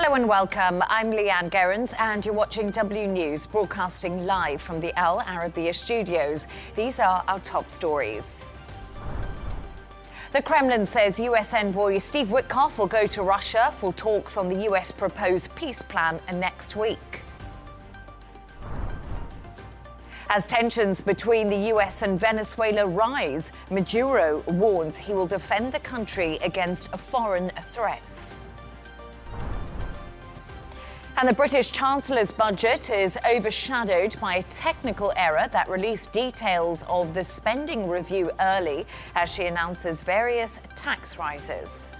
Hello and welcome. I'm Leigh-Ann Gerrans and you're watching W News, broadcasting live from the Al Arabiya studios. These are our top stories. The Kremlin says US envoy Steve Witkoff will go to Russia for talks on the US proposed peace plan next week. As tensions between the US and Venezuela rise, Maduro warns he will defend the country against foreign threats. And the British Chancellor's budget is overshadowed by a technical error that released details of the spending review early as she announces various tax rises.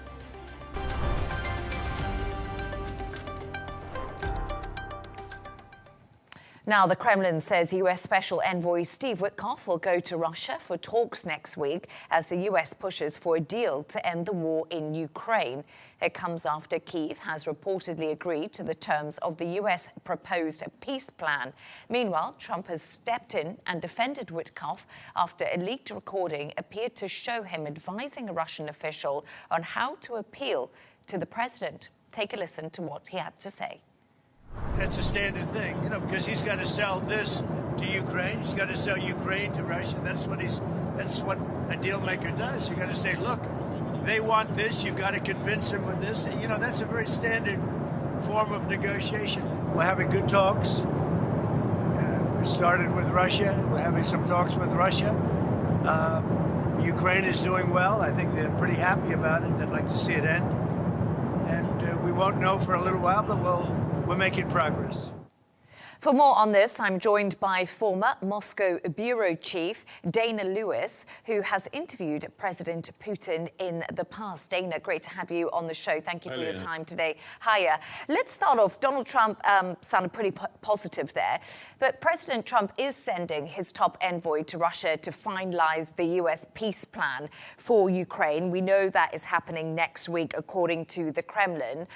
Now, the Kremlin says US Special Envoy Steve Witkoff will go to Russia for talks next week as the US pushes for a deal to end the war in Ukraine. It comes after Kyiv has reportedly agreed to the terms of the US proposed peace plan. Meanwhile, Trump has stepped in and defended Witkoff after a leaked recording appeared to show him advising a Russian official on how to appeal to the president. Take a listen to what he had to say. That's a standard thing, because he's got to sell this to Ukraine. He's got to sell Ukraine to Russia. That's what a deal maker does. You got to say, look, they want this. You've got to convince them with this. That's a very standard form of negotiation. We're having good talks. We started with Russia. We're having some talks with Russia. Ukraine is doing well. I think they're pretty happy about it. They'd like to see it end. And we won't know for a little while, but we're making progress. For more on this, I'm joined by former Moscow bureau chief Dana Lewis, who has interviewed President Putin in the past. Dana, great to have you on the show. Thank you for your time today. Hiya. Let's start off. Donald Trump sounded pretty positive there, but President Trump is sending his top envoy to Russia to finalize the US peace plan for Ukraine. We know that is happening next week, according to the Kremlin.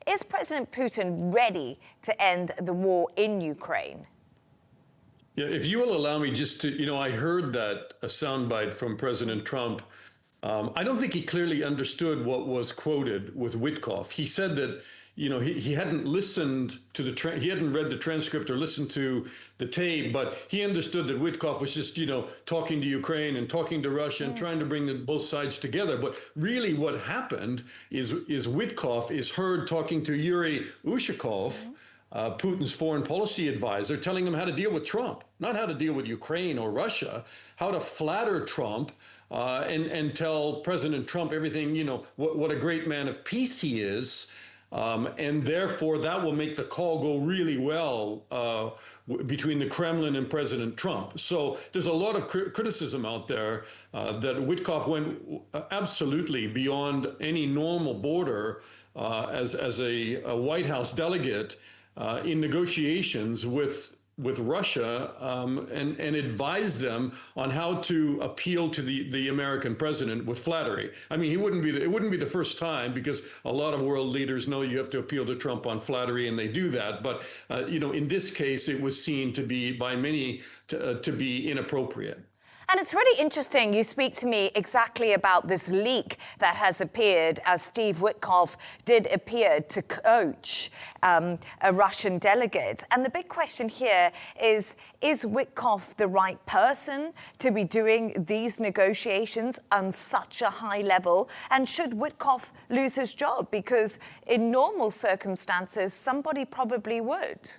Is President Putin ready to end the war in Ukraine? Yeah, if you will allow me just to, I heard that a soundbite from President Trump. I don't think he clearly understood what was quoted with Witkoff. He said that, he hadn't listened to he hadn't read the transcript or listened to the tape, but he understood that Witkoff was just, talking to Ukraine and talking to Russia and trying to bring both sides together. But really what happened is Witkoff is heard talking to Yuri Ushakov, Putin's foreign policy advisor, telling him how to deal with Trump, not how to deal with Ukraine or Russia, how to flatter Trump and tell President Trump everything, what a great man of peace he is. And therefore, that will make the call go really well between the Kremlin and President Trump. So there's a lot of criticism out there that Witkoff went absolutely beyond any normal border as a White House delegate in negotiations with Russia and advised them on how to appeal to the American president with flattery. I mean, it wouldn't be the first time, because a lot of world leaders know you have to appeal to Trump on flattery, and they do that. But in this case, it was seen to be by many to be inappropriate. And it's really interesting you speak to me exactly about this leak that has appeared as Steve Witkoff did appear to coach a Russian delegate. And the big question here is Witkoff the right person to be doing these negotiations on such a high level? And should Witkoff lose his job? Because in normal circumstances, somebody probably would.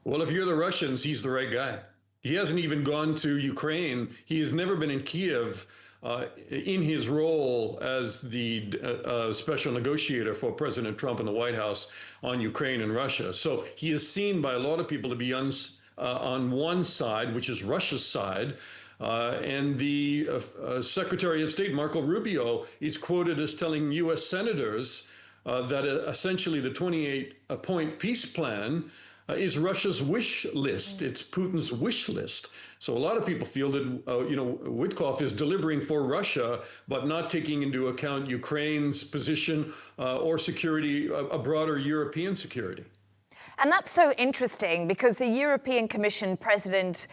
Well, if you're the Russians, he's the right guy. He hasn't even gone to Ukraine. He has never been in Kiev in his role as the special negotiator for President Trump in the White House on Ukraine and Russia. So he is seen by a lot of people to be on one side, which is Russia's side. And the Secretary of State, Marco Rubio, is quoted as telling U.S. senators that essentially the 28-point peace plan is Russia's wish list. It's Putin's wish list. So a lot of people feel that, Witkoff is delivering for Russia, but not taking into account Ukraine's position or security, a broader European security. And that's so interesting because the European Commission President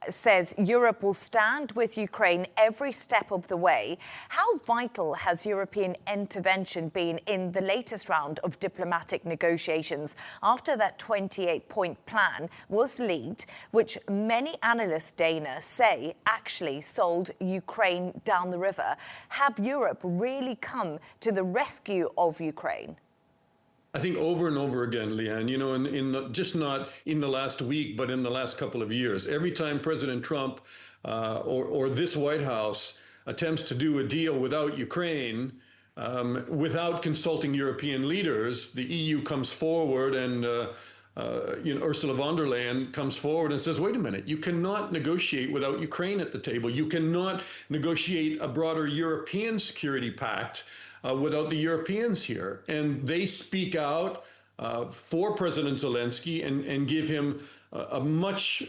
says Europe will stand with Ukraine every step of the way. How vital has European intervention been in the latest round of diplomatic negotiations after that 28-point plan was leaked, which many analysts, Dana, say actually sold Ukraine down the river? Have Europe really come to the rescue of Ukraine? I think over and over again, Leigh-Ann, you know, just not in the last week, but in the last couple of years, every time President Trump or this White House attempts to do a deal without Ukraine, without consulting European leaders, the EU comes forward and Ursula von der Leyen comes forward and says, wait a minute, you cannot negotiate without Ukraine at the table. You cannot negotiate a broader European security pact without the Europeans here. And they speak out for President Zelenskyy and give him a much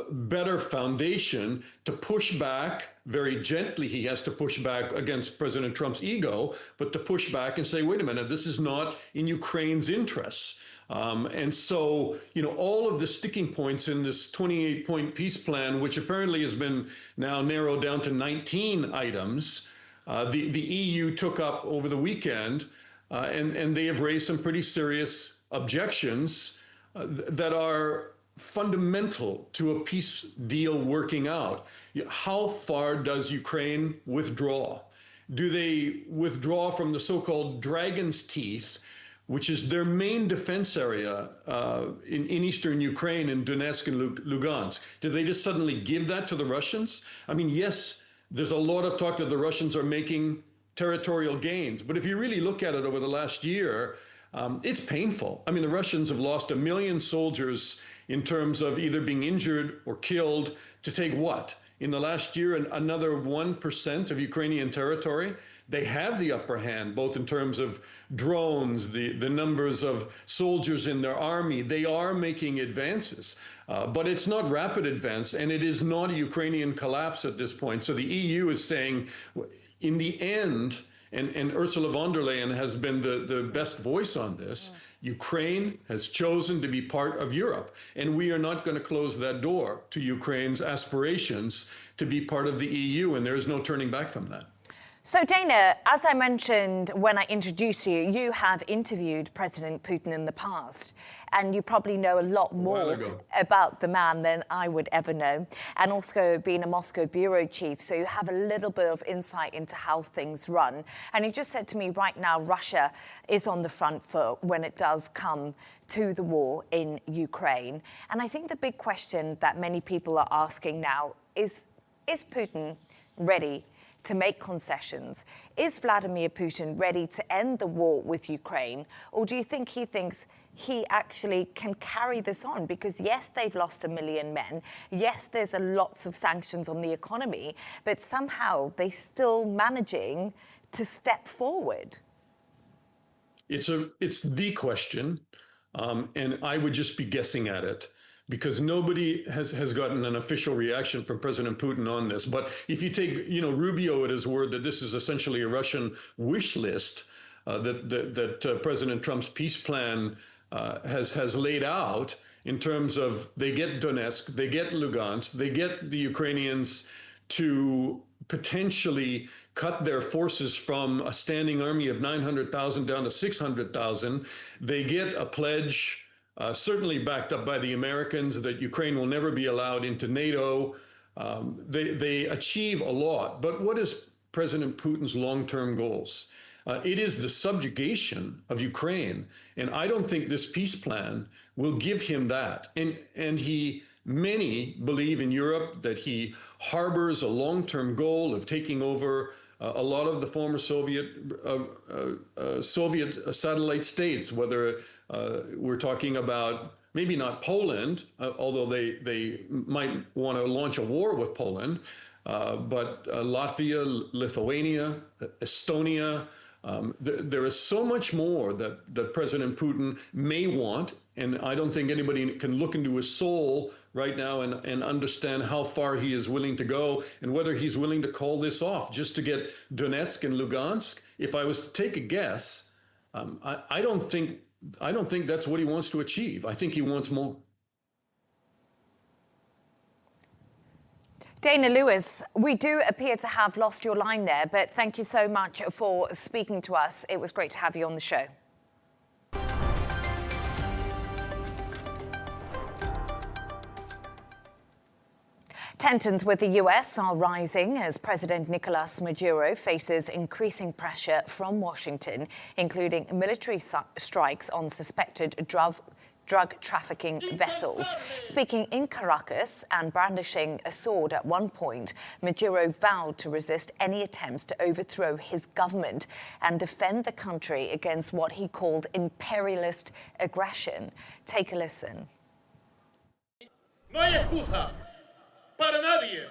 better foundation to push back. Very gently, he has to push back against President Trump's ego, but to push back and say, wait a minute, this is not in Ukraine's interests. And so, you know, all of the sticking points in this 28-point peace plan, which apparently has been now narrowed down to 19 items, the EU took up over the weekend, and they have raised some pretty serious objections that are fundamental to a peace deal working out. How far does Ukraine withdraw? Do they withdraw from the so-called dragon's teeth, which is their main defense area in eastern Ukraine, in Donetsk and Lugansk? Do they just suddenly give that to the Russians? I mean, yes, there's a lot of talk that the Russians are making territorial gains. But if you really look at it over the last year, it's painful. I mean, the Russians have lost 1 million soldiers in terms of either being injured or killed to take what? In the last year, another 1% of Ukrainian territory. They have the upper hand, both in terms of drones, the numbers of soldiers in their army. They are making advances, but it's not rapid advance, and it is not a Ukrainian collapse at this point. So the EU is saying, in the end, and Ursula von der Leyen has been the best voice on this, Ukraine has chosen to be part of Europe, and we are not going to close that door to Ukraine's aspirations to be part of the EU, and there is no turning back from that. So, Dana, as I mentioned when I introduced you, you have interviewed President Putin in the past, and you probably know a lot more about the man than I would ever know, and also being a Moscow bureau chief, so you have a little bit of insight into how things run. And you just said to me right now, Russia is on the front foot when it does come to the war in Ukraine. And I think the big question that many people are asking now is Putin ready to make concessions? Is Vladimir Putin ready to end the war with Ukraine? Or do you think he thinks he actually can carry this on? Because yes, they've lost 1 million men. Yes, there's lots of sanctions on the economy, but somehow they're still managing to step forward. It's the question, and I would just be guessing at it, because nobody has gotten an official reaction from President Putin on this. But if you take, Rubio at his word that this is essentially a Russian wish list that President Trump's peace plan has laid out in terms of they get Donetsk, they get Lugansk, they get the Ukrainians to potentially cut their forces from a standing army of 900,000 down to 600,000. They get a pledge, certainly backed up by the Americans, that Ukraine will never be allowed into NATO. They achieve a lot. But what is President Putin's long-term goals? It is the subjugation of Ukraine. And I don't think this peace plan will give him that. And many believe in Europe that he harbors a long-term goal of taking over a lot of the former Soviet satellite states, whether we're talking about maybe not Poland, although they might want to launch a war with Poland, but Latvia, Lithuania, Estonia. There is so much more that President Putin may want, and I don't think anybody can look into his soul right now and understand how far he is willing to go and whether he's willing to call this off just to get Donetsk and Lugansk. If I was to take a guess, I don't think that's what he wants to achieve. I think he wants more. Dana Lewis, we do appear to have lost your line there, but thank you so much for speaking to us. It was great to have you on the show. Tensions with the US are rising as President Nicolas Maduro faces increasing pressure from Washington, including military strikes on suspected drug trafficking vessels. Speaking in Caracas and brandishing a sword at one point, Maduro vowed to resist any attempts to overthrow his government and defend the country against what he called imperialist aggression. Take a listen. No hay excusa para nadie.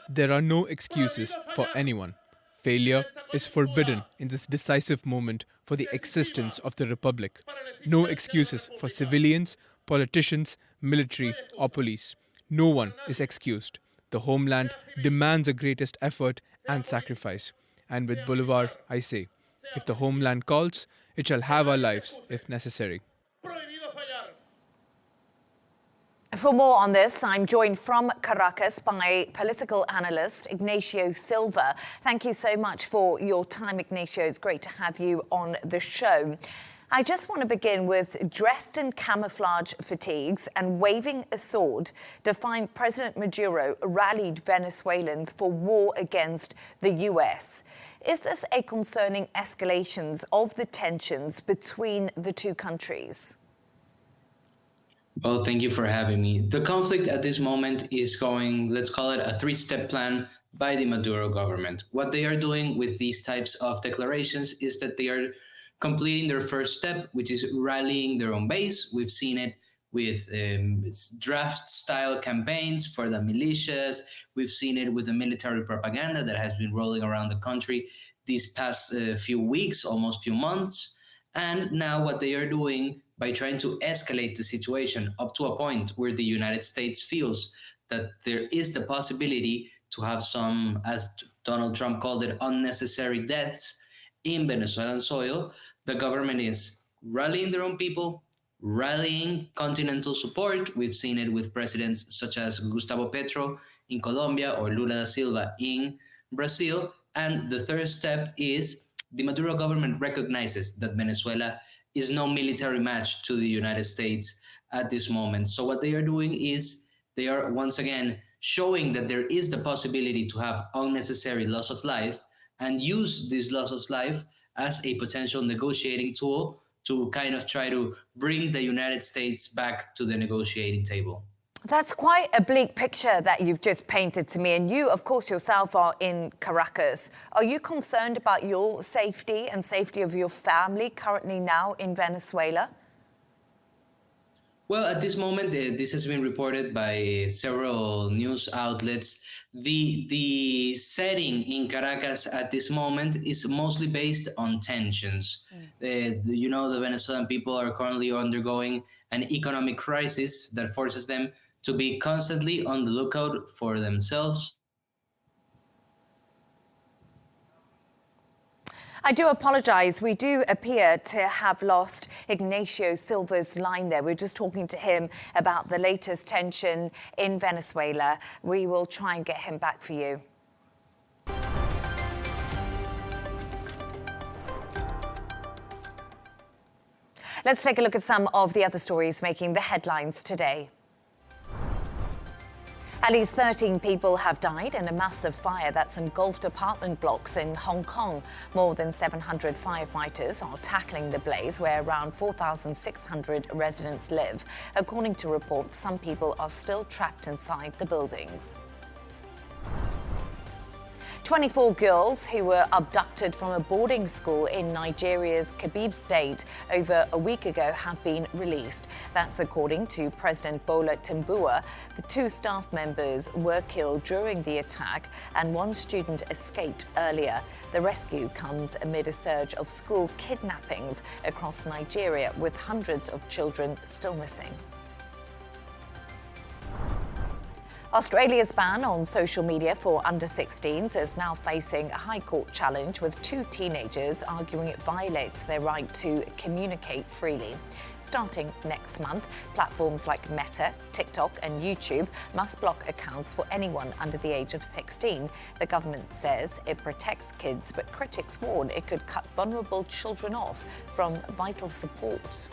There are no excuses for anyone. Failure is forbidden in this decisive moment for the existence of the Republic. No excuses for civilians, politicians, military, or police. No one is excused. The homeland demands the greatest effort and sacrifice. And with Bolivar, I say, if the homeland calls, it shall have our lives if necessary. For more on this, I'm joined from Caracas by political analyst Ignacio Silva. Thank you so much for your time, Ignacio. It's great to have you on the show. I just want to begin with dressed in camouflage fatigues and waving a sword to find President Maduro rallied Venezuelans for war against the US. Is this a concerning escalation of the tensions between the two countries? Well, thank you for having me. The conflict at this moment is going, let's call it a three-step plan by the Maduro government. What they are doing with these types of declarations is that they are completing their first step, which is rallying their own base. We've seen it with draft-style campaigns for the militias. We've seen it with the military propaganda that has been rolling around the country these past few weeks, almost few months. And now what they are doing by trying to escalate the situation up to a point where the United States feels that there is the possibility to have some, as Donald Trump called it, unnecessary deaths in Venezuelan soil, the government is rallying their own people, rallying continental support. We've seen it with presidents such as Gustavo Petro in Colombia or Lula da Silva in Brazil. And the third step is the Maduro government recognizes that Venezuela is no military match to the United States at this moment. So what they are doing is they are once again showing that there is the possibility to have unnecessary loss of life and use this loss of life as a potential negotiating tool to kind of try to bring the United States back to the negotiating table. That's quite a bleak picture that you've just painted to me. And you, of course, yourself are in Caracas. Are you concerned about your safety and safety of your family currently now in Venezuela? Well, at this moment, this has been reported by several news outlets. The setting in Caracas at this moment is mostly based on tensions. The Venezuelan people are currently undergoing an economic crisis that forces them to be constantly on the lookout for themselves. I do apologise. We do appear to have lost Ignacio Silva's line there. We're just talking to him about the latest tension in Venezuela. We will try and get him back for you. Let's take a look at some of the other stories making the headlines today. At least 13 people have died in a massive fire that's engulfed apartment blocks in Hong Kong. More than 700 firefighters are tackling the blaze, where around 4,600 residents live. According to reports, some people are still trapped inside the buildings. 24 girls who were abducted from a boarding school in Nigeria's Kebbi state over a week ago have been released. That's according to President Bola Tinubu. The 2 staff members were killed during the attack and 1 student escaped earlier. The rescue comes amid a surge of school kidnappings across Nigeria, with hundreds of children still missing. Australia's ban on social media for under-16s is now facing a High Court challenge, with two teenagers arguing it violates their right to communicate freely. Starting next month, platforms like Meta, TikTok and YouTube must block accounts for anyone under the age of 16. The government says it protects kids, but critics warn it could cut vulnerable children off from vital support.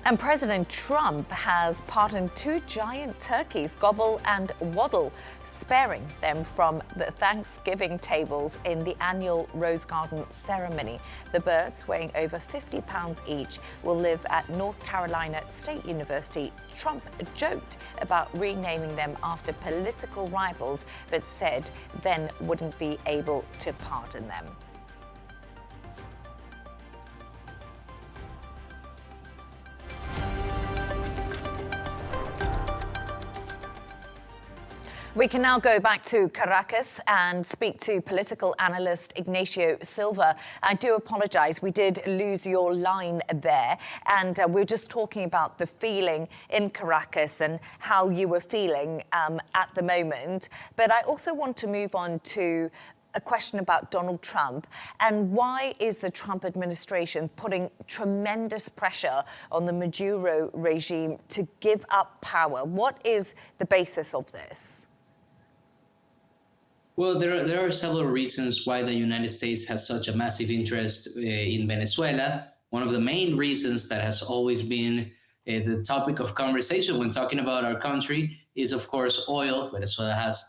And President Trump has pardoned two giant turkeys, Gobble and Waddle, sparing them from the Thanksgiving tables in the annual Rose Garden ceremony. The birds, weighing over 50 pounds each, will live at North Carolina State University. Trump joked about renaming them after political rivals, but said then wouldn't be able to pardon them. We can now go back to Caracas and speak to political analyst Ignacio Silva. I do apologise, we did lose your line there, and we're just talking about the feeling in Caracas and how you were feeling at the moment. But I also want to move on to a question about Donald Trump, and why is the Trump administration putting tremendous pressure on the Maduro regime to give up power? What is the basis of this? Well, there are several reasons why the United States has such a massive interest in Venezuela. One of the main reasons that has always been the topic of conversation when talking about our country is, of course, oil. Venezuela has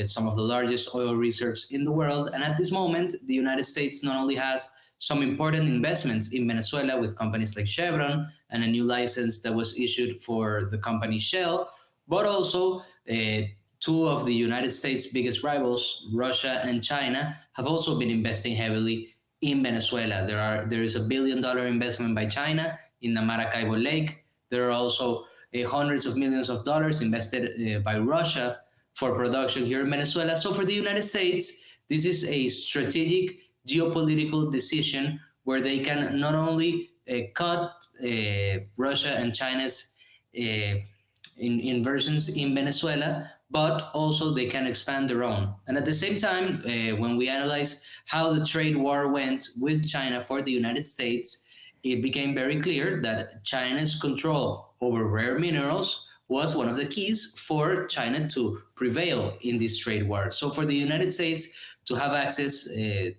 some of the largest oil reserves in the world. And at this moment, the United States not only has some important investments in Venezuela with companies like Chevron and a new license that was issued for the company Shell, but also two of the United States' biggest rivals, Russia and China, have also been investing heavily in Venezuela. There is $1 billion investment by China in the Maracaibo Lake. There are also hundreds of millions of dollars invested by Russia for production here in Venezuela. So for the United States, this is a strategic geopolitical decision where they can not only cut Russia and China's inversions in Venezuela, but also they can expand their own. And at the same time, when we analyze how the trade war went with China for the United States, it became very clear that China's control over rare minerals was one of the keys for China to prevail in this trade war. So for the United States to have access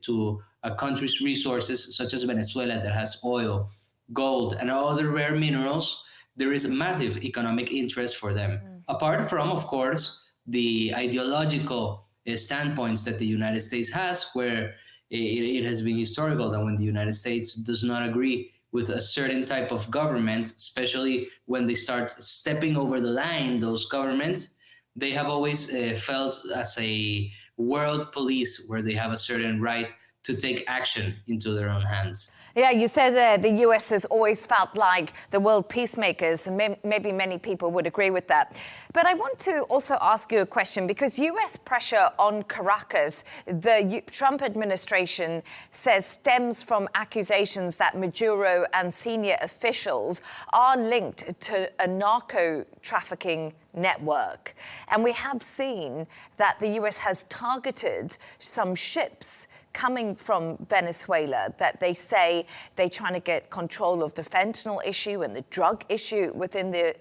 to a country's resources, such as Venezuela that has oil, gold, and other rare minerals, there is a massive economic interest for them. Apart from, of course, the ideological standpoints that the United States has, where it has been historical that when the United States does not agree with a certain type of government, especially when they start stepping over the line, those governments, they have always felt as a world police where they have a certain right to take action into their own hands. Yeah, you said the US has always felt like the world peacemakers, and maybe many people would agree with that. But I want to also ask you a question, because US pressure on Caracas, the Trump administration says, stems from accusations that Maduro and senior officials are linked to a narco-trafficking network. And we have seen that the US has targeted some ships coming from Venezuela that they say they're trying to get control of the fentanyl issue and the drug issue within the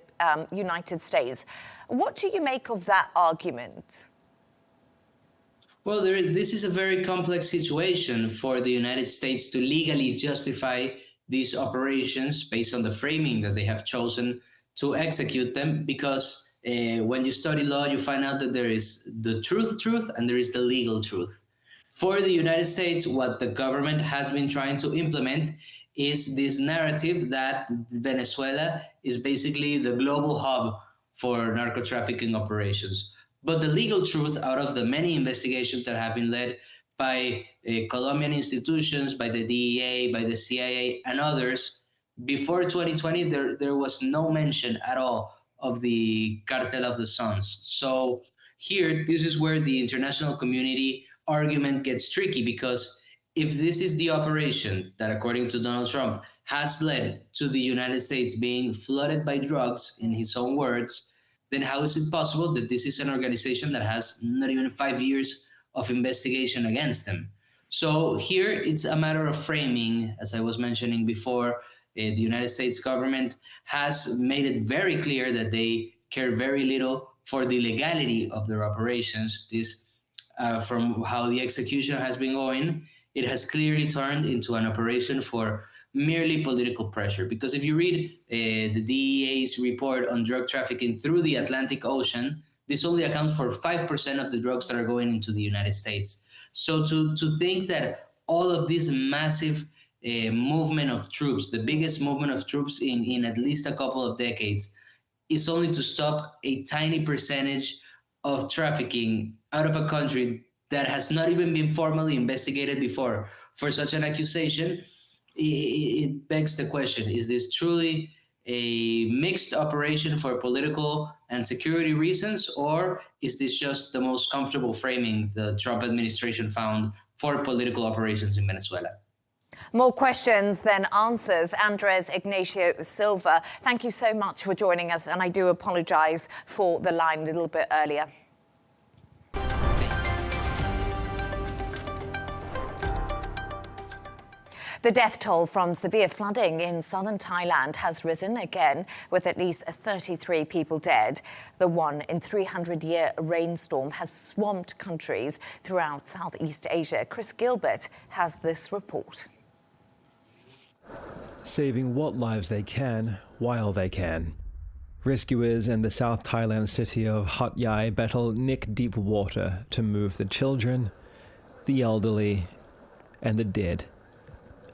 United States. What do you make of that argument? Well, this is a very complex situation for the United States to legally justify these operations based on the framing that they have chosen to execute them, because when you study law, you find out that there is the truth, and there is the legal truth. For the United States, what the government has been trying to implement is this narrative that Venezuela is basically the global hub for narco-trafficking operations. But the legal truth, out of the many investigations that have been led by Colombian institutions, by the DEA, by the CIA, and others, before 2020, there was no mention at all of the Cartel of the Suns. So here, this is where the international community argument gets tricky, because if this is the operation that, according to Donald Trump, has led to the United States being flooded by drugs, in his own words, then how is it possible that this is an organization that has not even 5 years of investigation against them? So here it's a matter of framing. As I was mentioning before, the United States government has made it very clear that they care very little for the legality of their operations. This, from how the execution has been going, it has clearly turned into an operation for merely political pressure. Because if you read the DEA's report on drug trafficking through the Atlantic Ocean, this only accounts for 5% of the drugs that are going into the United States. So to think that all of this massive movement of troops, the biggest movement of troops in at least a couple of decades, is only to stop a tiny percentage of trafficking out of a country that has not even been formally investigated before for such an accusation, it begs the question, is this truly a mixed operation for political and security reasons, or is this just the most comfortable framing the Trump administration found for political operations in Venezuela? More questions than answers. Andres Ignacio Silva, thank you so much for joining us, and I do apologize for the line a little bit earlier. The death toll from severe flooding in southern Thailand has risen again, with at least 33 people dead. The 1 in 300-year rainstorm has swamped countries throughout Southeast Asia. Chris Gilbert has this report. Saving what lives they can, while they can. Rescuers in the South Thailand city of Hat Yai battle neck-deep water to move the children, the elderly, and the dead.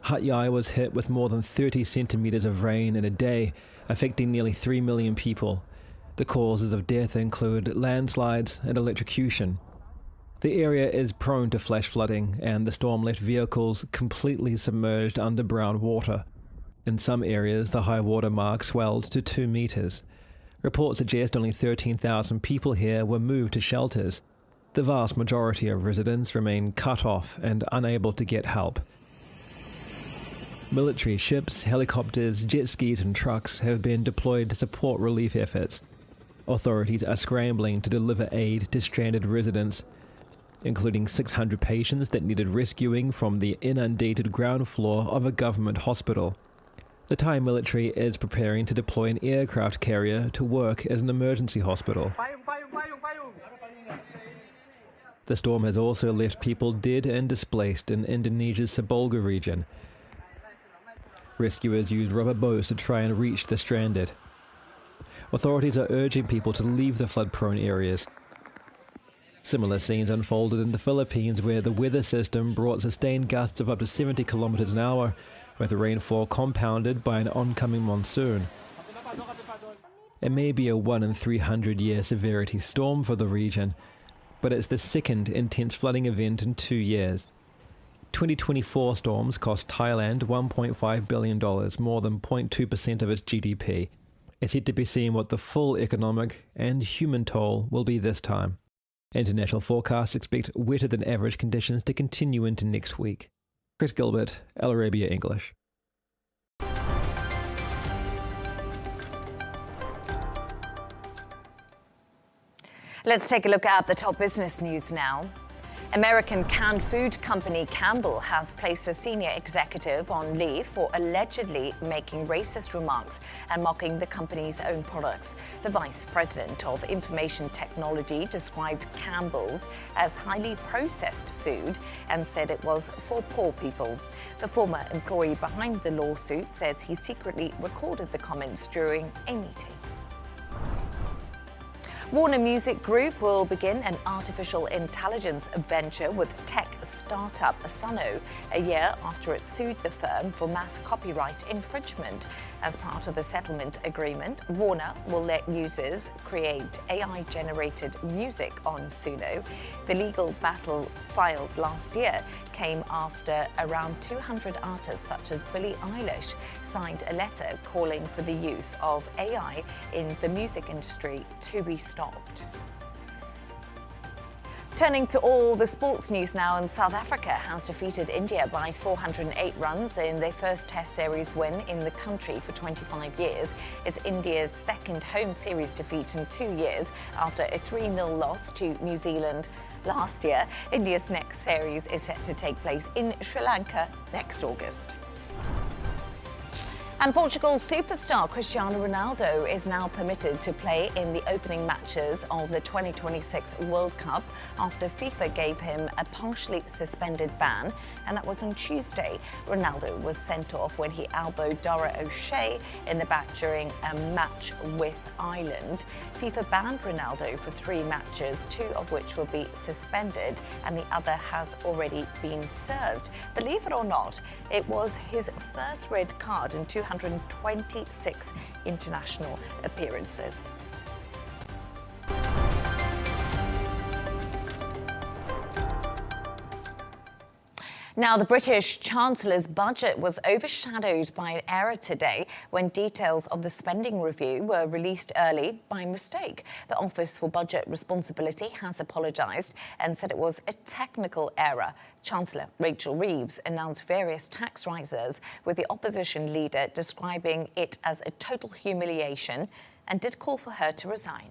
Hat Yai was hit with more than 30 centimeters of rain in a day, affecting nearly 3 million people. The causes of death include landslides and electrocution. The area is prone to flash flooding, and the storm left vehicles completely submerged under brown water. In some areas, the high water mark swelled to 2 meters. Reports suggest only 13,000 people here were moved to shelters. The vast majority of residents remain cut off and unable to get help. Military ships, helicopters, jet skis and trucks have been deployed to support relief efforts. Authorities are scrambling to deliver aid to stranded residents, including 600 patients that needed rescuing from the inundated ground floor of a government hospital. The Thai military is preparing to deploy an aircraft carrier to work as an emergency hospital. The storm has also left people dead and displaced in Indonesia's Sabolga region. Rescuers used rubber boats to try and reach the stranded. Authorities are urging people to leave the flood-prone areas. Similar scenes unfolded in the Philippines, where the weather system brought sustained gusts of up to 70 kilometers an hour, with rainfall compounded by an oncoming monsoon. It may be a 1 in 300-year severity storm for the region, but it's the second intense flooding event in 2 years. 2024 storms cost Thailand $1.5 billion, more than 0.2% of its GDP. It's yet to be seen what the full economic and human toll will be this time. International forecasts expect wetter than average conditions to continue into next week. Chris Gilbert, Arabiya English. Let's take a look at the top business news now. American canned food company Campbell has placed a senior executive on leave for allegedly making racist remarks and mocking the company's own products. The vice president of information technology described Campbell's as highly processed food and said it was for poor people. The former employee behind the lawsuit says he secretly recorded the comments during a meeting. Warner Music Group will begin an artificial intelligence venture with tech startup Suno a year after it sued the firm for mass copyright infringement. As part of the settlement agreement, Warner will let users create AI-generated music on Suno. The legal battle filed last year came after around 200 artists such as Billie Eilish signed a letter calling for the use of AI in the music industry to be stopped. Turning to all the sports news now, and South Africa has defeated India by 408 runs in their first Test series win in the country for 25 years. It's India's second home series defeat in 2 years after a 3-0 loss to New Zealand last year. India's next series is set to take place in Sri Lanka next August. And Portugal's superstar Cristiano Ronaldo is now permitted to play in the opening matches of the 2026 World Cup after FIFA gave him a partially suspended ban, and that was on Tuesday. Ronaldo was sent off when he elbowed Dara O'Shea in the back during a match with Ireland. FIFA banned Ronaldo for 3 matches, 2 of which will be suspended, and the other has already been served. Believe it or not, it was his first red card in 226 international appearances. Now, the British Chancellor's budget was overshadowed by an error today when details of the spending review were released early by mistake. The Office for Budget Responsibility has apologised and said it was a technical error. Chancellor Rachel Reeves announced various tax rises, with the opposition leader describing it as a total humiliation and did call for her to resign.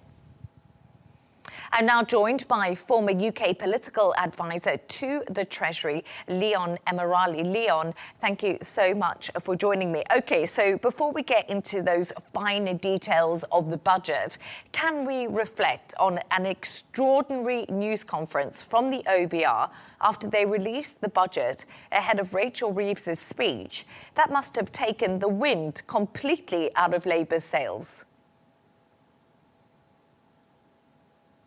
I'm now joined by former UK political advisor to the Treasury, Leigh-Ann Emirali. Leigh-Ann, thank you so much for joining me. OK, so before we get into those finer details of the budget, can we reflect on an extraordinary news conference from the OBR after they released the budget ahead of Rachel Reeves' speech? That must have taken the wind completely out of Labour's sails.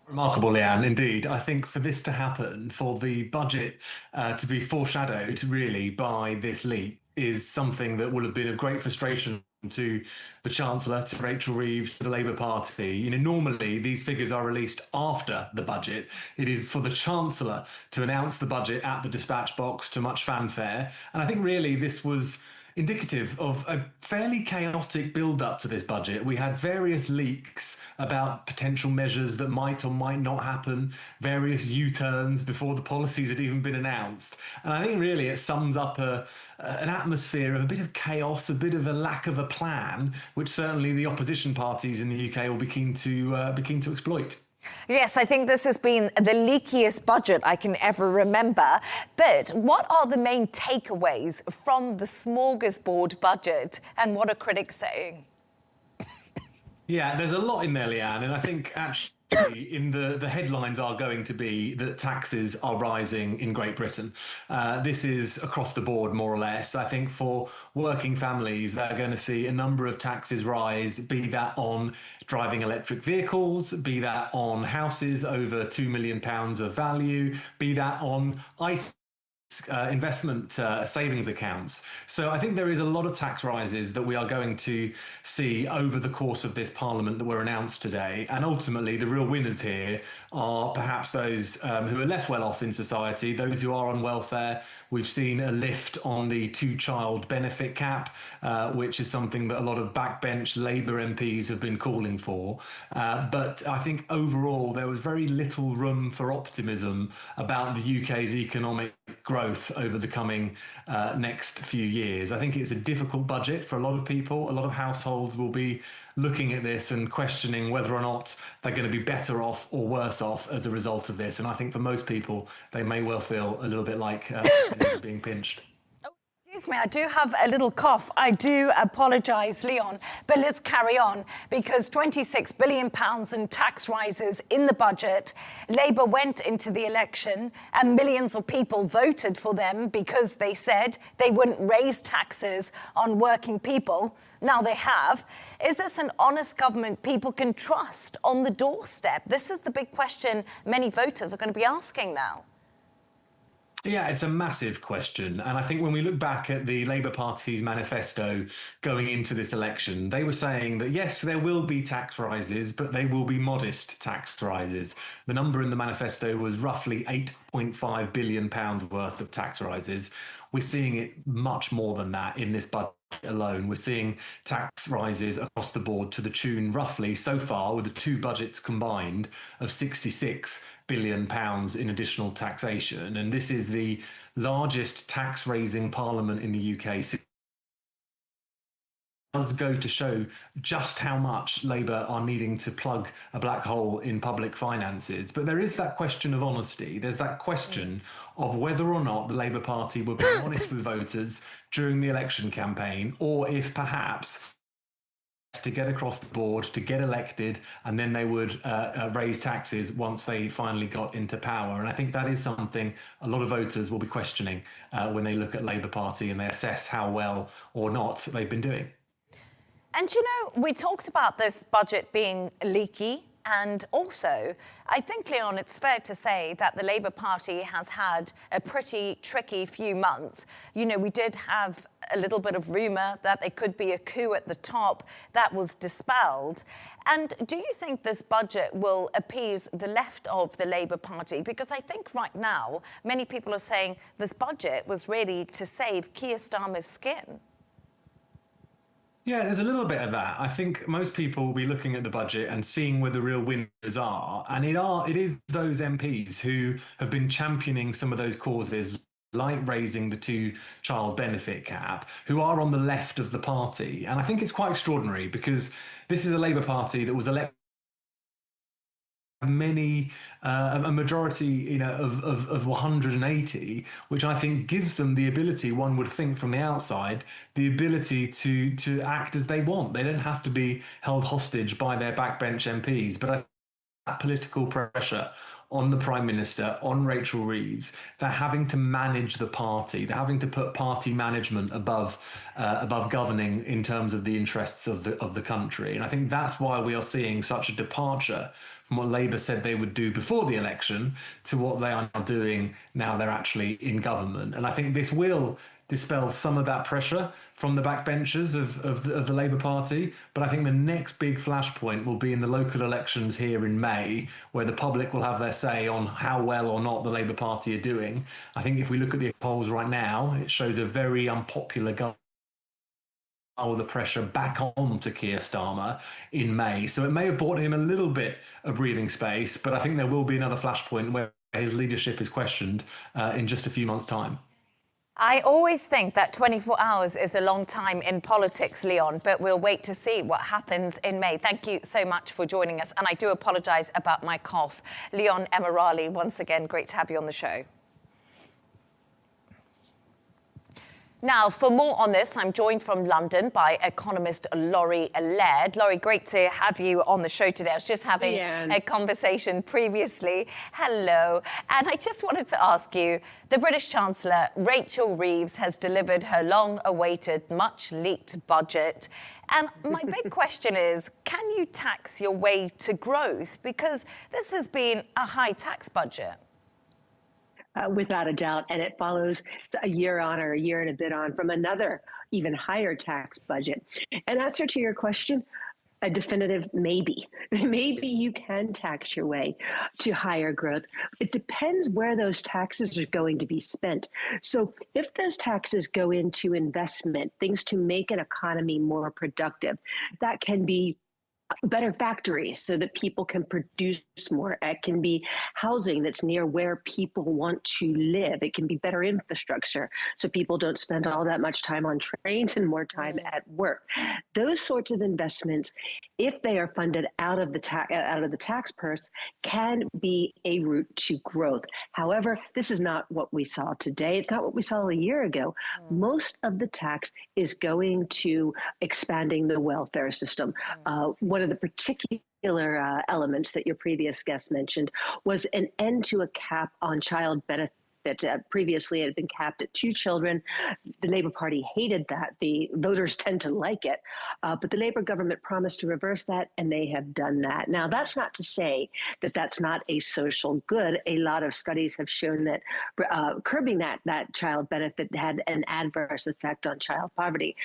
Remarkable, Leigh-Ann, indeed. I think for this to happen, for the budget to be foreshadowed really by this leak, is something that will have been of great frustration to the Chancellor, to Rachel Reeves, to the Labour Party. You know, normally these figures are released after the budget. It is for the Chancellor to announce the budget at the dispatch box to much fanfare. And I think really this was indicative of a fairly chaotic build-up to this budget. We had various leaks about potential measures that might or might not happen, various U-turns before the policies had even been announced. And I think really it sums up an atmosphere of a bit of chaos, a bit of a lack of a plan, which certainly the opposition parties in the UK will be keen to exploit. Yes, I think this has been the leakiest budget I can ever remember. But what are the main takeaways from the smorgasbord budget, and what are critics saying? Yeah, there's a lot in there, Leigh-Ann, and I think actually in the headlines are going to be that taxes are rising in Great Britain. This is across the board, more or less. I think for working families, they're going to see a number of taxes rise, be that on driving electric vehicles, be that on houses over £2 million of value, be that on investment savings accounts. So I think there is a lot of tax rises that we are going to see over the course of this Parliament that were announced today. And ultimately, the real winners here are perhaps those who are less well off in society, those who are on welfare. We've seen a lift on the 2-child benefit cap, which is something that a lot of backbench Labour MPs have been calling for. But I think overall, there was very little room for optimism about the UK's economic growth over the coming next few years. I think it's a difficult budget for a lot of people. A lot of households will be looking at this and questioning whether or not they're going to be better off or worse off as a result of this. And I think for most people, they may well feel a little bit like being pinched. Excuse me, I do have a little cough. I do apologise, Leigh-Ann, but let's carry on, because £26 billion in tax rises in the budget. Labour went into the election and millions of people voted for them because they said they wouldn't raise taxes on working people. Now they have. Is this an honest government people can trust on the doorstep? This is the big question many voters are going to be asking now. Yeah, it's a massive question. And I think when we look back at the Labour Party's manifesto going into this election, they were saying that, yes, there will be tax rises, but they will be modest tax rises. The number in the manifesto was roughly £8.5 billion worth of tax rises. We're seeing it much more than that in this budget. alone. We're seeing tax rises across the board to the tune, roughly so far, with the two budgets combined, of £66 billion in additional taxation. And this is the largest tax-raising parliament in the UK. Does go to show just how much Labour are needing to plug a black hole in public finances. But there is that question of honesty. There's that question of whether or not the Labour Party will be honest with voters during the election campaign, or if perhaps to get across the board, to get elected, and then they would raise taxes once they finally got into power. And I think that is something a lot of voters will be questioning when they look at Labour Party and they assess how well or not they've been doing. And you know, we talked about this budget being leaky. And also, I think, Leon, it's fair to say that the Labour Party has had a pretty tricky few months. You know, we did have a little bit of rumour that there could be a coup at the top. That was dispelled. And do you think this budget will appease the left of the Labour Party? Because I think right now, many people are saying this budget was really to save Keir Starmer's skin. Yeah, there's a little bit of that. I think most people will be looking at the budget and seeing where the real winners are. And it is those MPs who have been championing some of those causes, like raising the two-child benefit cap, who are on the left of the party. And I think it's quite extraordinary because this is a Labour Party that was elected a majority, of 180, which I think gives them the ability, one would think from the outside, the ability to act as they want. They don't have to be held hostage by their backbench MPs. But that political pressure on the Prime Minister, on Rachel Reeves, they're having to manage the party. They're having to put party management above governing in terms of the interests of the country. And I think that's why we are seeing such a departure from what Labour said they would do before the election to what they are now doing now they're actually in government. And I think this will dispel some of that pressure from the backbenchers of the Labour Party. But I think the next big flashpoint will be in the local elections here in May, where the public will have their say on how well or not the Labour Party are doing. I think if we look at the polls right now, it shows a very unpopular government. The pressure back on to Keir Starmer in May. So it may have bought him a little bit of breathing space, but I think there will be another flashpoint where his leadership is questioned in just a few months' time. I always think that 24 hours is a long time in politics, Leon, but we'll wait to see what happens in May. Thank you so much for joining us. And I do apologise about my cough. Leon Emirali, once again, great to have you on the show. Now, for more on this, I'm joined from London by economist Laurie Laird. Laurie, great to have you on the show today. I was just having a conversation previously. Hello. And I just wanted to ask you, the British Chancellor Rachel Reeves has delivered her long-awaited, much-leaked budget. And my big question is, can you tax your way to growth? Because this has been a high tax budget. Without a doubt. And it follows a year on or a year and a bit on from another even higher tax budget. And answer to your question, a definitive maybe. Maybe you can tax your way to higher growth. It depends where those taxes are going to be spent. So if those taxes go into investment, things to make an economy more productive, that can be better factories so that people can produce more. It can be housing that's near where people want to live. It can be better infrastructure so people don't spend all that much time on trains and more time at work. Those sorts of investments, if they are funded out of the tax purse, can be a route to growth. However, this is not what we saw today. It's not what we saw a year ago. Most of the tax is going to expanding the welfare system. One of the particular elements that your previous guest mentioned was an end to a cap on child benefit. Previously, it had been capped at 2 children. The Labour Party hated that. The voters tend to like it. But the Labour government promised to reverse that, and they have done that. Now, that's not to say that that's not a social good. A lot of studies have shown that curbing that child benefit had an adverse effect on child poverty.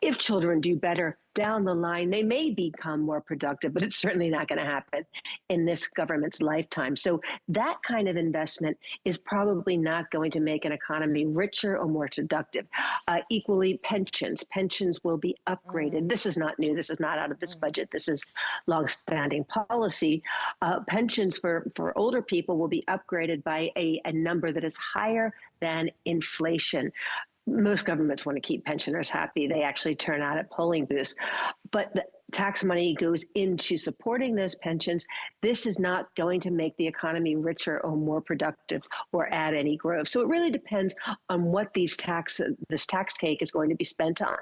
If children do better, down the line, they may become more productive, but it's certainly not going to happen in this government's lifetime. So that kind of investment is probably not going to make an economy richer or more productive. Equally, pensions will be upgraded. This is not new. This is not out of this budget. This is longstanding policy. Pensions for older people will be upgraded by a number that is higher than inflation. Most governments want to keep pensioners happy. They actually turn out at polling booths. But the tax money goes into supporting those pensions. This is not going to make the economy richer or more productive or add any growth. So it really depends on what this tax cake is going to be spent on.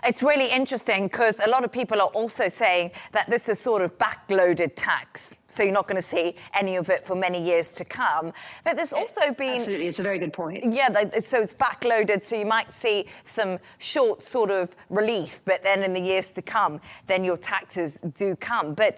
It's really interesting because a lot of people are also saying that this is sort of backloaded tax. So you're not going to see any of it for many years to come. But there's also been... Absolutely, it's a very good point. Yeah, so it's backloaded, so you might see some short sort of relief, but then in the years to come, then your taxes do come. But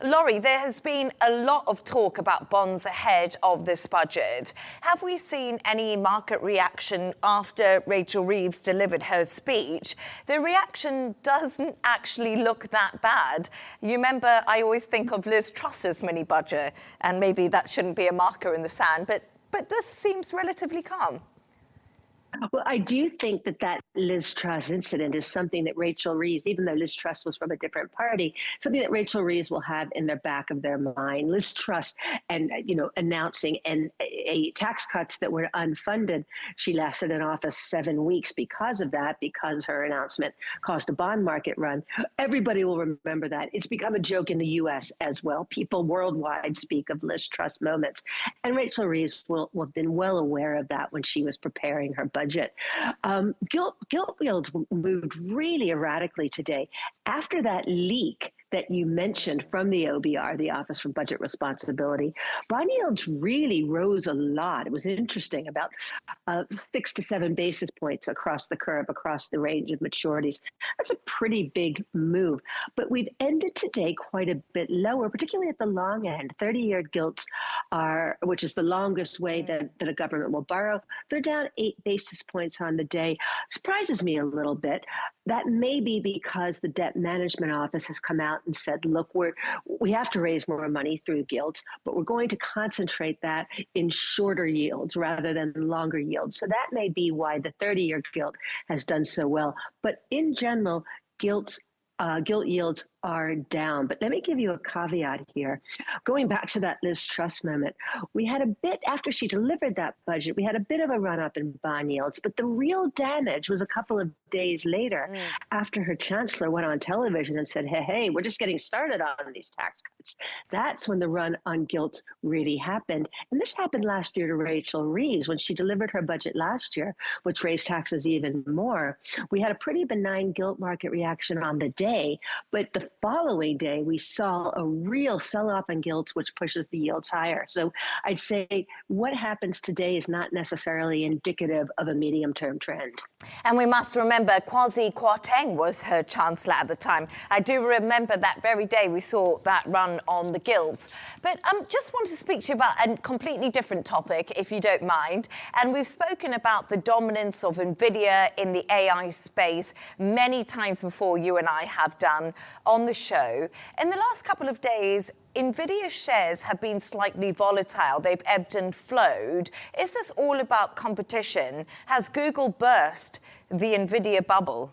Laurie, there has been a lot of talk about bonds ahead of this budget. Have we seen any market reaction after Rachel Reeves delivered her speech? The reaction doesn't actually look that bad. You remember, I always think of Liz Truss's mini budget, and maybe that shouldn't be a marker in the sand, but this seems relatively calm. Well, I do think that Liz Truss incident is something that Rachel Reeves, even though Liz Truss was from a different party, something that Rachel Reeves will have in the back of their mind. Liz Truss, and announcing a tax cuts that were unfunded. She lasted in office 7 weeks because of that, because her announcement caused a bond market run. Everybody will remember that. It's become a joke in the U.S. as well. People worldwide speak of Liz Truss moments, and Rachel Reeves will have been well aware of that when she was preparing her budget. Gilt yields moved really erratically today after that leak that you mentioned from the OBR, the Office for Budget Responsibility. Bond yields really rose a lot. It was interesting, about 6 to 7 basis points across the curve, across the range of maturities. That's a pretty big move. But we've ended today quite a bit lower, particularly at the long end. 30-year gilts are, which is the longest way that a government will borrow, they're down 8 basis points on the day. Surprises me a little bit. That may be because the Debt Management Office has come out and said, look, we have to raise more money through gilts, but we're going to concentrate that in shorter yields rather than longer yields. So that may be why the 30-year gilt has done so well. But in general, gilt yields are down. But let me give you a caveat here. Going back to that Liz Truss moment, we had a bit, after she delivered that budget, we had a bit of a run up in bond yields, but the real damage was a couple of days later after her chancellor went on television and said, hey, we're just getting started on these tax cuts. That's when the run on gilts really happened. And this happened last year to Rachel Reeves when she delivered her budget last year, which raised taxes even more. We had a pretty benign gilt market reaction on the day, but the following day, we saw a real sell-off in gilts, which pushes the yields higher. So I'd say what happens today is not necessarily indicative of a medium-term trend. And we must remember Kwasi Kwarteng was her chancellor at the time. I do remember that very day we saw that run on the gilts. But just want to speak to you about a completely different topic, if you don't mind. And we've spoken about the dominance of Nvidia in the AI space many times before, you and I have done on the show. In the last couple of days, Nvidia shares have been slightly volatile. They've ebbed and flowed. Is this all about competition? Has Google burst the Nvidia bubble?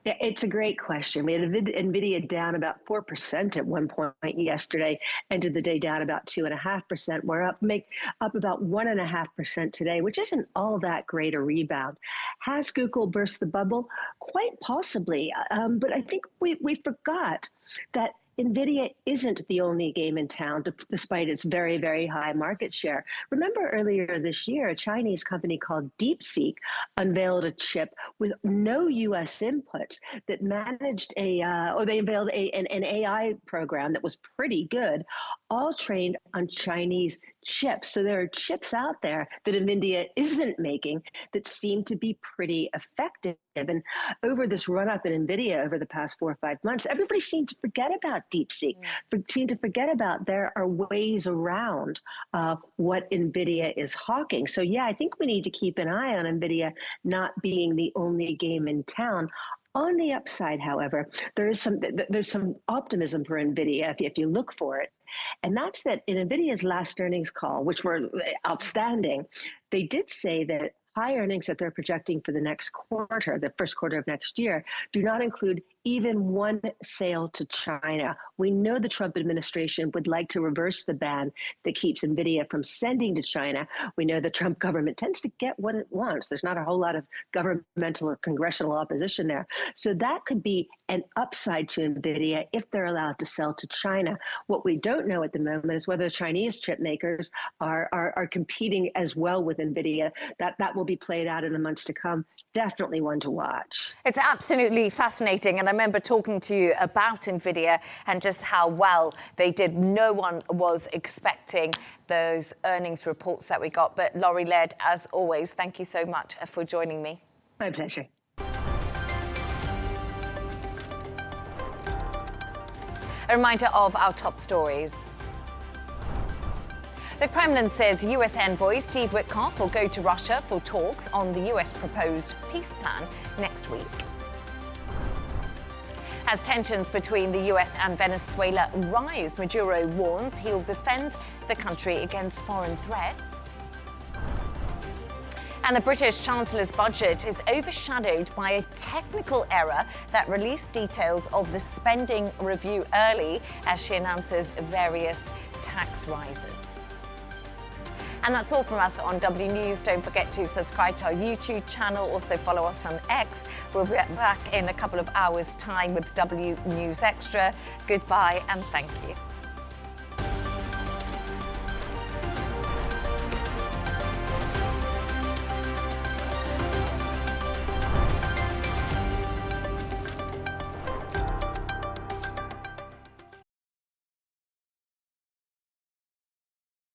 Yeah, it's a great question. We had Nvidia down about 4% at one point yesterday, ended the day down about 2.5%. We're up about 1.5% today, which isn't all that great a rebound. Has Google burst the bubble? Quite possibly, but I think we forgot that Nvidia isn't the only game in town, despite its very, very high market share. Remember earlier this year, a Chinese company called DeepSeek unveiled a chip with no U.S. inputs that managed they unveiled an AI program that was pretty good, all trained on Chinese chips. So there are chips out there that Nvidia isn't making that seem to be pretty effective. And over this run-up in Nvidia over the past 4 or 5 months, everybody seemed to forget about DeepSeek, seemed to forget about there are ways around what Nvidia is hawking. So yeah, I think we need to keep an eye on Nvidia not being the only game in town. On the upside, however, there's some optimism for Nvidia if you look for it. And that's that in Nvidia's last earnings call, which were outstanding, they did say that high earnings that they're projecting for the next quarter, the first quarter of next year, do not include even one sale to China. We know the Trump administration would like to reverse the ban that keeps Nvidia from sending to China. We know the Trump government tends to get what it wants. There's not a whole lot of governmental or congressional opposition there. So that could be an upside to Nvidia if they're allowed to sell to China. What we don't know at the moment is whether Chinese chip makers are competing as well with Nvidia. That will be played out in the months to come. Definitely one to watch. It's absolutely fascinating. And I remember talking to you about Nvidia and just how well they did. No one was expecting those earnings reports that we got. But Laurie, Laird, as always, thank you so much for joining me. My pleasure. A reminder of our top stories. The Kremlin says US envoy Steve Witkoff will go to Russia for talks on the US proposed peace plan next week. As tensions between the US and Venezuela rise, Maduro warns he'll defend the country against foreign threats. And the British Chancellor's budget is overshadowed by a technical error that released details of the spending review early as she announces various tax rises. And that's all from us on W News. Don't forget to subscribe to our YouTube channel. Also follow us on X. We'll be back in a couple of hours' time with W News Extra. Goodbye and thank you.